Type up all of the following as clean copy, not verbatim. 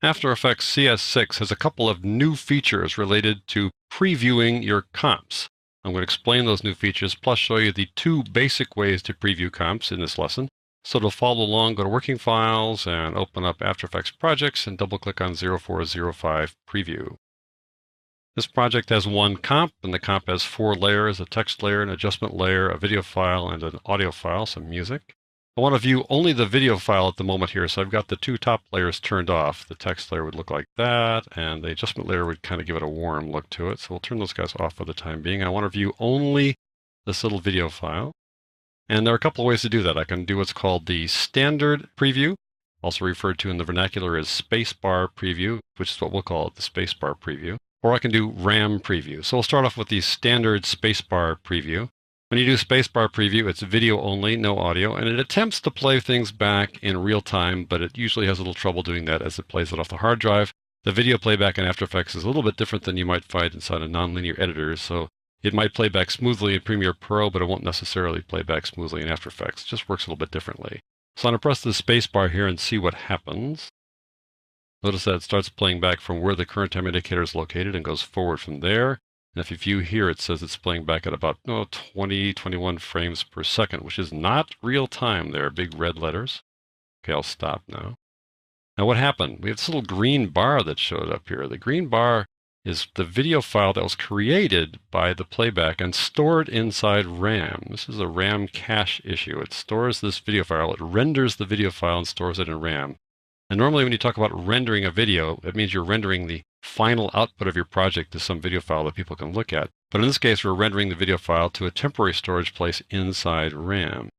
After Effects CS6 has a couple of new features related to previewing your comps. I'm going to explain those new features, plus show you the two basic ways to preview comps in this lesson. So to follow along, go to Working Files and open up After Effects Projects and double-click on 0405 Preview. This project has one comp, and the comp has 4 layers: a text layer, an adjustment layer, a video file, and an audio file, some music. I want to view only the video file at the moment here, so I've got the 2 top layers turned off. The text layer would look like that, and the adjustment layer would kind of give it a warm look to it. So we'll turn those guys off for the time being. I want to view only this little video file. And there are a couple of ways to do that. I can do what's called the standard preview, also referred to in the vernacular as spacebar preview, which is what we'll call it, the spacebar preview. Or I can do RAM preview. So we'll start off with the standard spacebar preview. When you do spacebar preview, it's video only, no audio, and it attempts to play things back in real time, but it usually has a little trouble doing that as it plays it off the hard drive. The video playback in After Effects is a little bit different than you might find inside a nonlinear editor, so it might play back smoothly in Premiere Pro, but it won't necessarily play back smoothly in After Effects. It just works a little bit differently. So I'm going to press the spacebar here and see what happens. Notice that it starts playing back from where the current time indicator is located and goes forward from there. And if you view here, it says it's playing back at about 20, 21 frames per second, which is not real time there, big red letters. Okay, I'll stop now. Now what happened? We have this little green bar that showed up here. The green bar is the video file that was created by the playback and stored inside RAM. This is a RAM cache issue. It stores this video file, it renders the video file and stores it in RAM. And normally when you talk about rendering a video, it means you're rendering the final output of your project to some video file that people can look at. But in this case, we're rendering the video file to a temporary storage place inside RAM.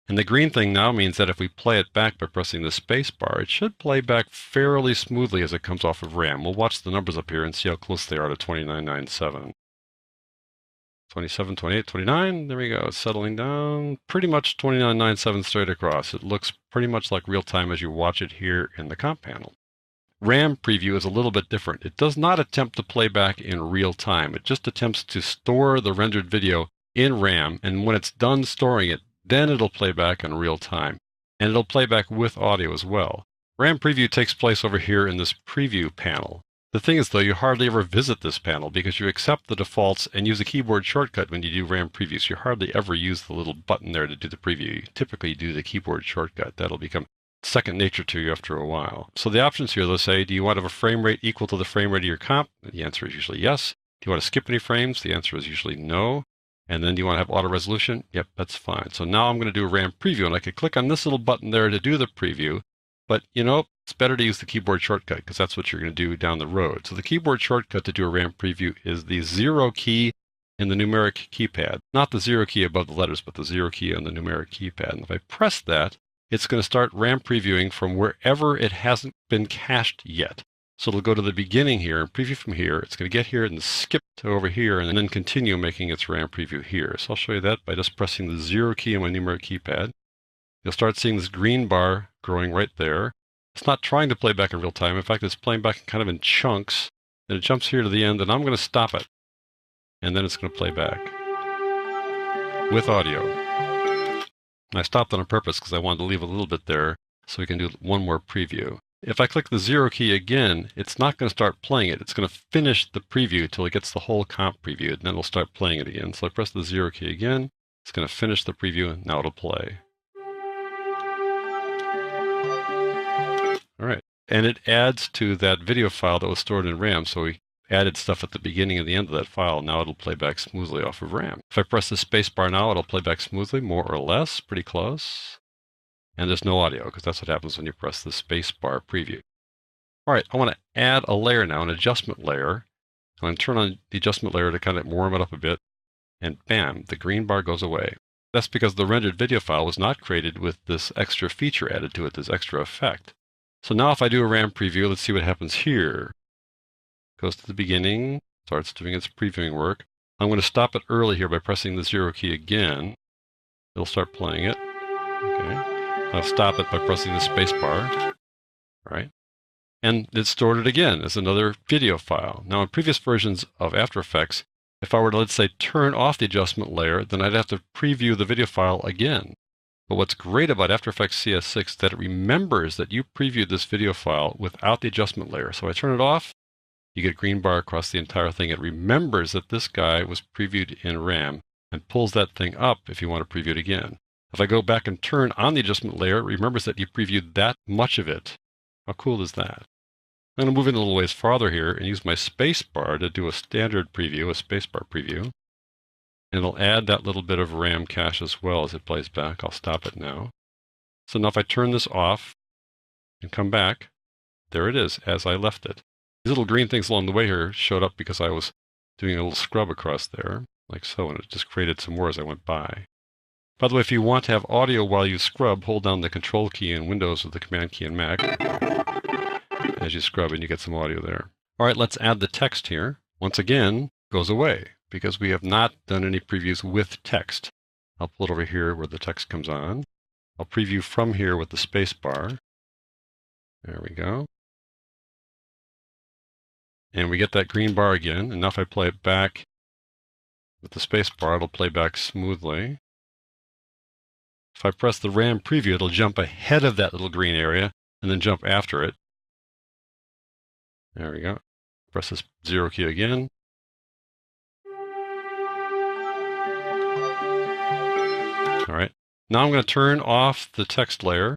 And the green thing now means that if we play it back by pressing the space bar, it should play back fairly smoothly as it comes off of RAM. We'll watch the numbers up here and see how close they are to 2997. 27, 28, 29, there we go, it's settling down. Pretty much 2997 straight across. It looks pretty much like real time as you watch it here in the comp panel. RAM preview is a little bit different. It does not attempt to play back in real time. It just attempts to store the rendered video in RAM, and when it's done storing it, then it'll play back in real time. And it'll play back with audio as well. RAM preview takes place over here in this preview panel. The thing is, though, you hardly ever visit this panel because you accept the defaults and use a keyboard shortcut when you do RAM previews. You hardly ever use the little button there to do the preview. You typically do the keyboard shortcut. That'll become second nature to you after a while. So the options here, they'll say, do you want to have a frame rate equal to the frame rate of your comp? The answer is usually yes. Do you want to skip any frames? The answer is usually no. And then do you want to have auto resolution? Yep, that's fine. So now I'm going to do a RAM preview, and I could click on this little button there to do the preview. But, it's better to use the keyboard shortcut because that's what you're going to do down the road. So the keyboard shortcut to do a RAM preview is the 0 key in the numeric keypad. Not the 0 key above the letters, but the 0 key on the numeric keypad. And if I press that, it's going to start RAM previewing from wherever it hasn't been cached yet. So it'll go to the beginning here and preview from here. It's going to get here and skip to over here and then continue making its RAM preview here. So I'll show you that by just pressing the 0 key on my numeric keypad. You'll start seeing this green bar growing right there. It's not trying to play back in real time. In fact, it's playing back kind of in chunks. And it jumps here to the end, and I'm going to stop it. And then it's going to play back with audio. And I stopped it on purpose because I wanted to leave a little bit there so we can do one more preview. If I click the 0 key again, it's not going to start playing it. It's going to finish the preview until it gets the whole comp previewed, and then it'll start playing it again. So I press the 0 key again. It's going to finish the preview, and now it'll play. All right, and it adds to that video file that was stored in RAM. So we added stuff at the beginning and the end of that file. Now it'll play back smoothly off of RAM. If I press the space bar now, it'll play back smoothly, more or less, pretty close. And there's no audio because that's what happens when you press the space bar preview. All right, I want to add a layer now, an adjustment layer. I'm going to turn on the adjustment layer to kind of warm it up a bit. And bam, the green bar goes away. That's because the rendered video file was not created with this extra feature added to it, this extra effect. So now if I do a RAM preview, let's see what happens here. Goes to the beginning, starts doing its previewing work. I'm going to stop it early here by pressing the 0 key again. It'll start playing it. Okay. I'll stop it by pressing the space bar. All right. And it stored it again as another video file. Now in previous versions of After Effects, if I were to, let's say, turn off the adjustment layer, then I'd have to preview the video file again. But what's great about After Effects CS6 is that it remembers that you previewed this video file without the adjustment layer. So I turn it off, you get a green bar across the entire thing. It remembers that this guy was previewed in RAM and pulls that thing up if you want to preview it again. If I go back and turn on the adjustment layer, it remembers that you previewed that much of it. How cool is that? I'm going to move in a little ways farther here and use my space bar to do a standard preview, a space bar preview. And it'll add that little bit of RAM cache as well as it plays back. I'll stop it now. So now if I turn this off and come back, there it is as I left it. These little green things along the way here showed up because I was doing a little scrub across there, like so, and it just created some more as I went by. By the way, if you want to have audio while you scrub, hold down the Control key in Windows or the Command key in Mac as you scrub, and you get some audio there. All right, let's add the text here. Once again, goes away because we have not done any previews with text. I'll pull it over here where the text comes on. I'll preview from here with the space bar. There we go. And we get that green bar again. And now if I play it back with the space bar, it'll play back smoothly. If I press the RAM preview, it'll jump ahead of that little green area and then jump after it. There we go. Press this 0 key again. All right. Now I'm going to turn off the text layer.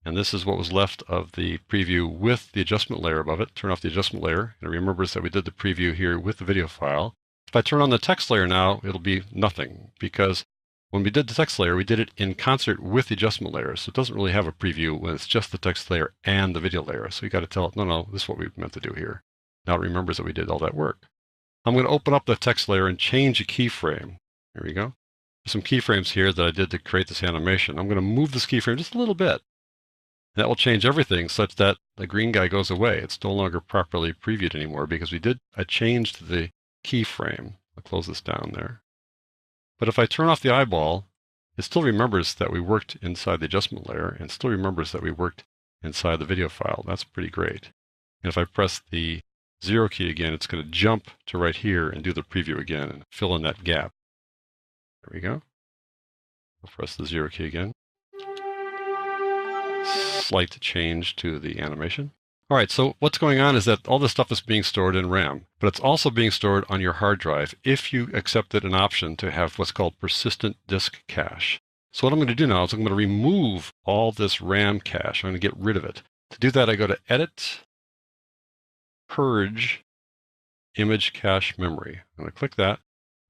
And this is what was left of the preview with the adjustment layer above it. Turn off the adjustment layer. And it remembers that we did the preview here with the video file. If I turn on the text layer now, it'll be nothing because when we did the text layer, we did it in concert with the adjustment layer. So it doesn't really have a preview when it's just the text layer and the video layer. So you got to tell it, no, this is what we meant to do here. Now it remembers that we did all that work. I'm going to open up the text layer and change a keyframe. Here we go. There's some keyframes here that I did to create this animation. I'm going to move this keyframe just a little bit. That will change everything such that the green guy goes away. It's no longer properly previewed anymore because I changed the keyframe. I'll close this down there. But if I turn off the eyeball, it still remembers that we worked inside the adjustment layer and still remembers that we worked inside the video file. That's pretty great. And if I press the 0 key again, it's going to jump to right here and do the preview again and fill in that gap. There we go. I'll press the 0 key again. Slight change to the animation. All right, so what's going on is that all this stuff is being stored in RAM, but it's also being stored on your hard drive if you accepted an option to have what's called persistent disk cache. So what I'm going to do now is I'm going to remove all this RAM cache. I'm going to get rid of it. To do that, I go to Edit, Purge, Image Cache Memory. I'm going to click that,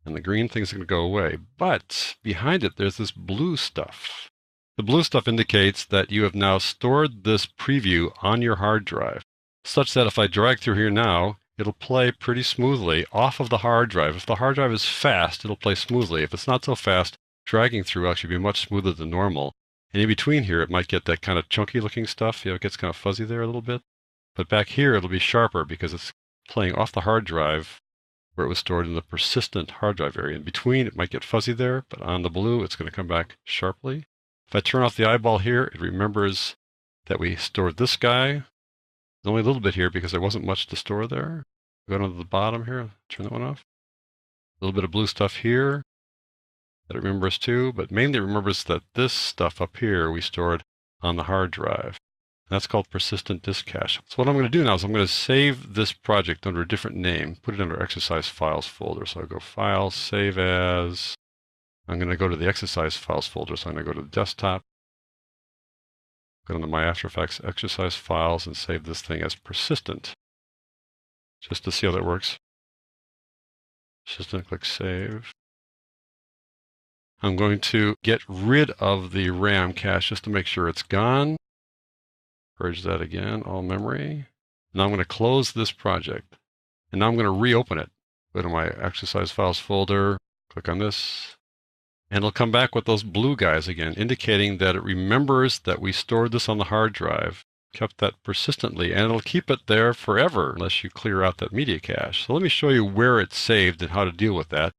and the green thing's going to go away. But behind it, there's this blue stuff. The blue stuff indicates that you have now stored this preview on your hard drive, such that if I drag through here now, it'll play pretty smoothly off of the hard drive. If the hard drive is fast, it'll play smoothly. If it's not so fast, dragging through will actually be much smoother than normal. And in between here, it might get that kind of chunky looking stuff. You know, it gets kind of fuzzy there a little bit. But back here, it'll be sharper because it's playing off the hard drive where it was stored in the persistent hard drive area. In between, it might get fuzzy there, but on the blue, it's going to come back sharply. If I turn off the eyeball here, it remembers that we stored this guy. There's only a little bit here because there wasn't much to store there. Go down to the bottom here, turn that one off. A little bit of blue stuff here that it remembers too, but mainly it remembers that this stuff up here we stored on the hard drive. And that's called persistent disk cache. So what I'm going to do now is I'm going to save this project under a different name, put it under exercise files folder. So I go File, Save As. I'm going to go to the exercise files folder. So I'm going to go to the desktop, go into my After Effects exercise files and save this thing as persistent. Just to see how that works. Persistent, click Save. I'm going to get rid of the RAM cache just to make sure it's gone. Purge that again, all memory. Now I'm going to close this project. And now I'm going to reopen it. Go to my exercise files folder, click on this. And it'll come back with those blue guys again, indicating that it remembers that we stored this on the hard drive, kept that persistently, and it'll keep it there forever unless you clear out that media cache. So let me show you where it's saved and how to deal with that.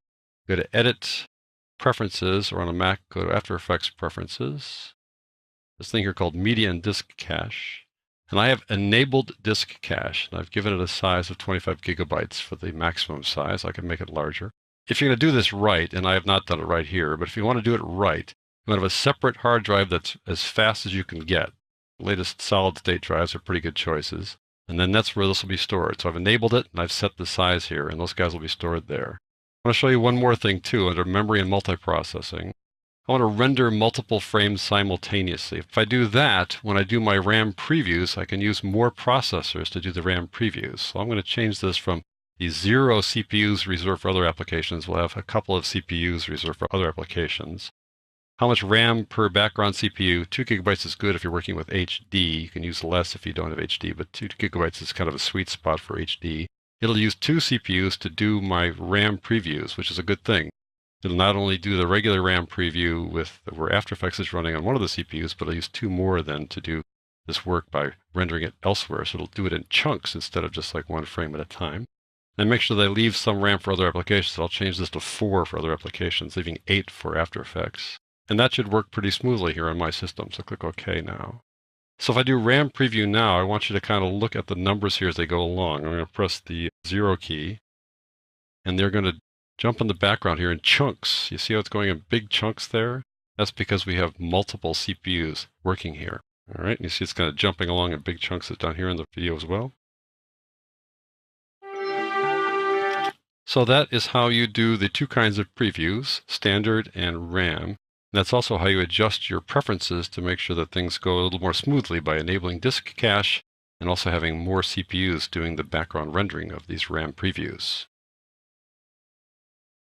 Go to Edit, Preferences, or on a Mac, go to After Effects Preferences. This thing here called Media and Disk Cache. And I have enabled disk cache, and I've given it a size of 25 gigabytes for the maximum size. I can make it larger. If you're going to do this right, and I have not done it right here, but if you want to do it right, I'm going to have a separate hard drive that's as fast as you can get. The latest solid-state drives are pretty good choices. And then that's where this will be stored. So I've enabled it, and I've set the size here, and those guys will be stored there. I want to show you one more thing, too, under Memory and Multiprocessing. I want to render multiple frames simultaneously. If I do that, when I do my RAM previews, I can use more processors to do the RAM previews. So I'm going to change this from the 0 CPUs reserved for other applications. We'll have a couple of CPUs reserved for other applications. How much RAM per background CPU? 2 gigabytes is good if you're working with HD. You can use less if you don't have HD, but 2 gigabytes is kind of a sweet spot for HD. It'll use 2 CPUs to do my RAM previews, which is a good thing. It'll not only do the regular RAM preview where After Effects is running on one of the CPUs, but it'll use 2 more then to do this work by rendering it elsewhere. So it'll do it in chunks instead of just like 1 frame at a time. And make sure they leave some RAM for other applications. I'll change this to 4 for other applications, leaving 8 for After Effects. And that should work pretty smoothly here on my system. So click OK now. So if I do RAM preview now, I want you to kind of look at the numbers here as they go along. I'm going to press the 0 key, and they're going to jump in the background here in chunks. You see how it's going in big chunks there? That's because we have multiple CPUs working here. All right, and you see it's kind of jumping along in big chunks down here in the video as well. So that is how you do the 2 kinds of previews, standard and RAM. That's also how you adjust your preferences to make sure that things go a little more smoothly by enabling disk cache and also having more CPUs doing the background rendering of these RAM previews.